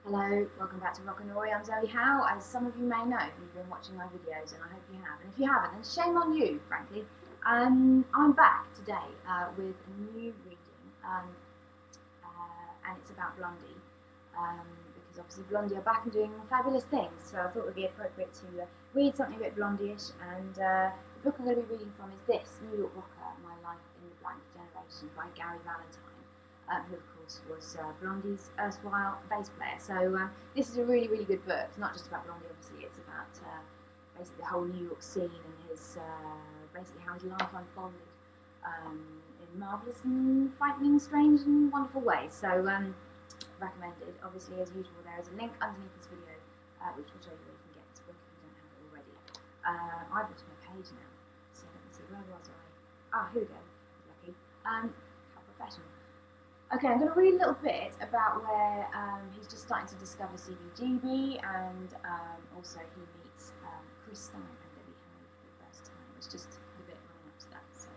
Hello, welcome back to Rockanory. I'm Zoe Howe. As some of you may know if you've been watching my videos, and I hope you have. And if you haven't, then shame on you, frankly. I'm back today with a new reading, and it's about Blondie. Because obviously Blondie are back and doing fabulous things, so I thought it would be appropriate to read something a bit Blondie-ish. And the book I'm going to be reading from is this, New York Rocker, My Life in the Blank Generation by Gary Valentine. Who of course was Blondie's erstwhile bass player. So this is a really, really good book. It's not just about Blondie, obviously. It's about basically the whole New York scene and his basically how his life unfolded in marvellous and frightening, strange and wonderful ways. So recommended. Obviously, as usual, there is a link underneath this video which will show you where you can get this book if you don't have it already. I've lost my page now, so let me see, where was I? Here we go. Lucky. How professional. Okay, I'm going to read a little bit about where he's just starting to discover CBGB, and also he meets Chris Stein and Debbie Howe for the first time. It's just a bit running up to that, so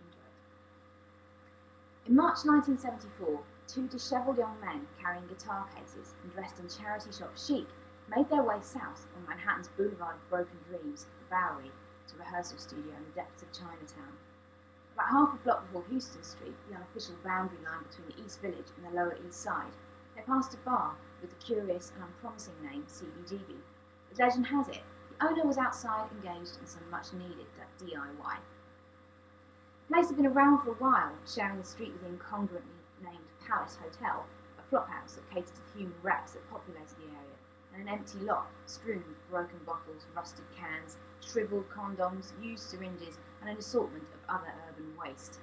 enjoy it. In March 1974, two dishevelled young men carrying guitar cases and dressed in charity shop chic made their way south on Manhattan's boulevard of broken dreams, the Bowery, to a rehearsal studio in the depths of Chinatown. About half a block before Houston Street, the unofficial boundary line between the East Village and the Lower East Side, they passed a bar with the curious and unpromising name CBGB. As legend has it, the owner was outside engaged in some much-needed DIY. The place had been around for a while, sharing the street with the incongruently named Palace Hotel, a flophouse that catered to the human wrecks that populated the area, and an empty lot strewn with broken bottles, rusted cans, shriveled condoms, used syringes, and an assortment of other urban waste.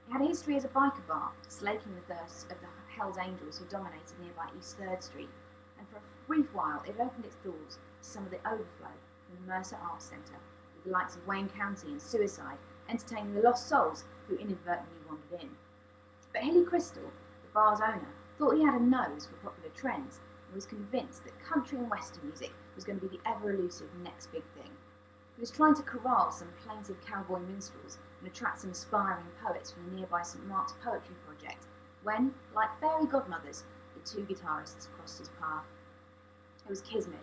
It had a history as a biker bar, slaking the thirsts of the Hells Angels who dominated nearby East 3rd Street, and for a brief while it opened its doors to some of the overflow from the Mercer Arts Centre, with the likes of Wayne County and Suicide entertaining the lost souls who inadvertently wandered in. But Hilly Crystal, the bar's owner, thought he had a nose for popular trends and was convinced that country and western music was going to be the ever-elusive next big thing. He was trying to corral some plaintive cowboy minstrels and attract some aspiring poets from the nearby St. Mark's Poetry Project, when, like fairy godmothers, the two guitarists crossed his path. It was kismet.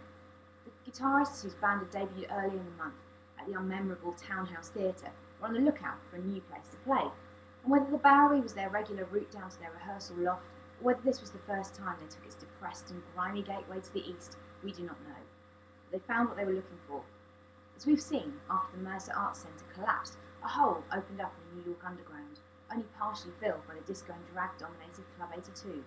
The guitarists whose band had debuted early in the month at the unmemorable Townhouse Theatre were on the lookout for a new place to play, and whether the Bowery was their regular route down to their rehearsal loft, or whether this was the first time they took its depressed and grimy gateway to the east, we do not know. But they found what they were looking for. As we've seen, after the Mercer Arts Centre collapsed, a hole opened up in the New York underground, only partially filled by the disco and drag-dominated Club 82.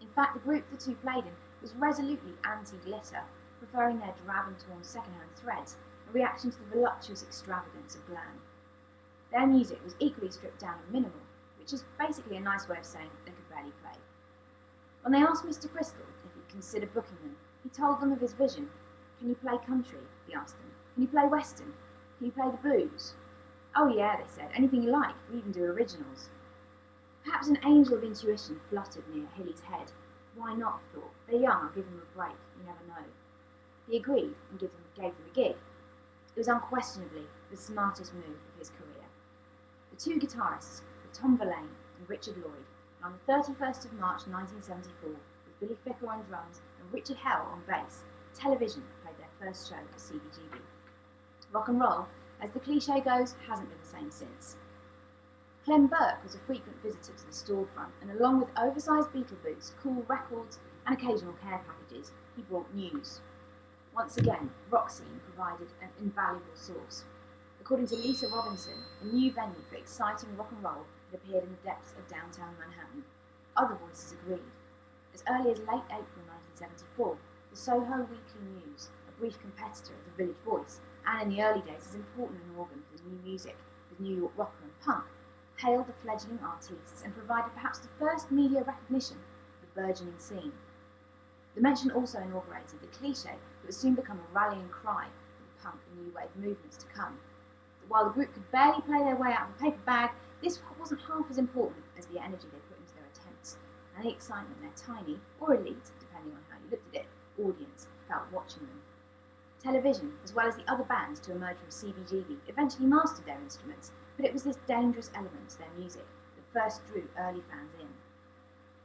In fact, the group the two played in was resolutely anti-glitter, preferring their drab and torn second-hand threads, a reaction to the voluptuous extravagance of glam. Their music was equally stripped down and minimal, which is basically a nice way of saying they could barely play. When they asked Mr. Crystal if he'd consider booking them, he told them of his vision. "Can you play country?" he asked them. "Can you play western? Can you play the blues?" "Oh yeah," they said, "anything you like. We even do originals." Perhaps an angel of intuition fluttered near Hilly's head. Why not, he thought. They're young, I'll give them a break. You never know. He agreed and gave them a gig. It was unquestionably the smartest move of his career. The two guitarists were Tom Verlaine and Richard Lloyd, and on the 31st of March 1974, with Billy Ficker on drums and Richard Hell on bass, television played their first show at CBGB. Rock and roll, as the cliche goes, hasn't been the same since. Clem Burke was a frequent visitor to the storefront, and along with oversized Beatle boots, cool records, and occasional care packages, he brought news. Once again, rock scene provided an invaluable source. According to Lisa Robinson, a new venue for exciting rock and roll had appeared in the depths of downtown Manhattan. Other voices agreed. As early as late April 1974, the Soho Weekly News, a brief competitor of the Village Voice, and in the early days as important an organ for new music as New York rocker and punk, hailed the fledgling artistes and provided perhaps the first media recognition of the burgeoning scene. The mention also inaugurated the cliche that would soon become a rallying cry for the punk and new wave movements to come. But while the group could barely play their way out of a paper bag, this wasn't half as important as the energy they put into their attempts, and the excitement their tiny, or elite, depending on how you looked at it, audience felt watching them. Television, as well as the other bands to emerge from CBGB, eventually mastered their instruments, but it was this dangerous element to their music that first drew early fans in.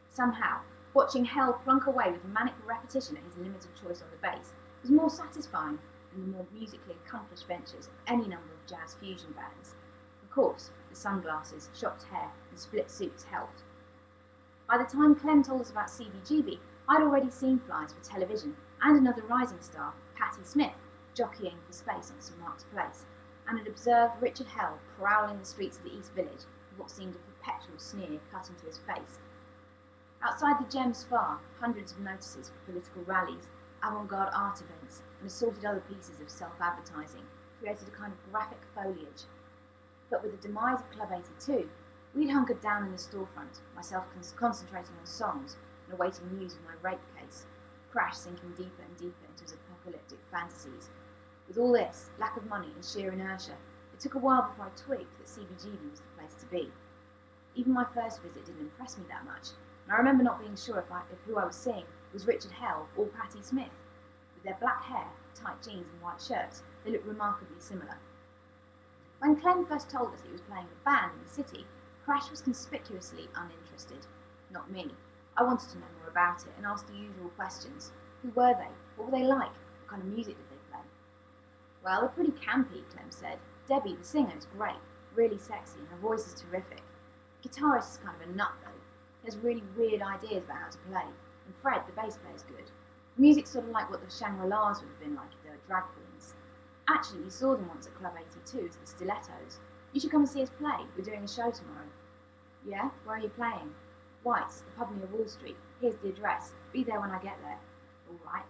Somehow, Watching Hell plunk away with manic repetition at his limited choice on the bass was more satisfying than the more musically accomplished ventures of any number of jazz fusion bands. Of course, the sunglasses, shocked hair, and split suits helped. By the time Clem told us about CBGB, I'd already seen flies for television and another rising star, Patti Smith, jockeying for space on St Mark's Place, and had observed Richard Hell prowling the streets of the East Village with what seemed a perpetual sneer cut into his face. Outside the Gem Spa, hundreds of notices for political rallies, avant-garde art events, and assorted other pieces of self-advertising created a kind of graphic foliage. But with the demise of Club 82, we'd hunkered down in the storefront, myself concentrating on songs and awaiting news of my rape case, Crash sinking deeper and deeper into his apocalyptic fantasies. With all this, lack of money and sheer inertia, it took a while before I twigged that CBGB was the place to be. Even my first visit didn't impress me that much, and I remember not being sure if who I was seeing was Richard Hell or Patti Smith. With their black hair, tight jeans and white shirts, they looked remarkably similar. When Clem first told us he was playing a band in the city, Crash was conspicuously uninterested. Not me. I wanted to know more about it and asked the usual questions. Who were they? What were they like? What kind of music did they play? Well, they're pretty campy, Clem said. Debbie, the singer, is great, really sexy, and her voice is terrific. The guitarist is kind of a nut, though. He has really weird ideas about how to play. And Fred, the bass player, is good. The music's sort of like what the Shangri-Las would have been like if they were drag queens. Actually, we saw them once at Club 82 as the Stilettos. You should come and see us play. We're doing a show tomorrow. Yeah? Where are you playing? White's, the pub near Wall Street. Here's the address. Be there when I get there. All right.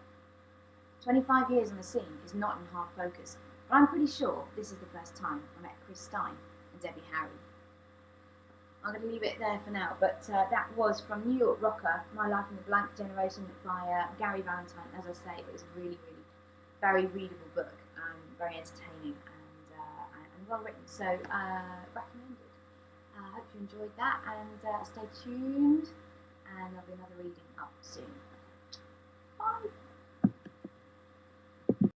25 years on the scene is not in hard focus, but I'm pretty sure this is the first time I met Chris Stein and Debbie Harry. I'm going to leave it there for now, but that was from New York rocker, My Life in the Blank Generation by Gary Valentine. As I say, it was a really, really very readable book, very entertaining and well written, so recommended. I hope you enjoyed that, and stay tuned, and there'll be another reading up soon.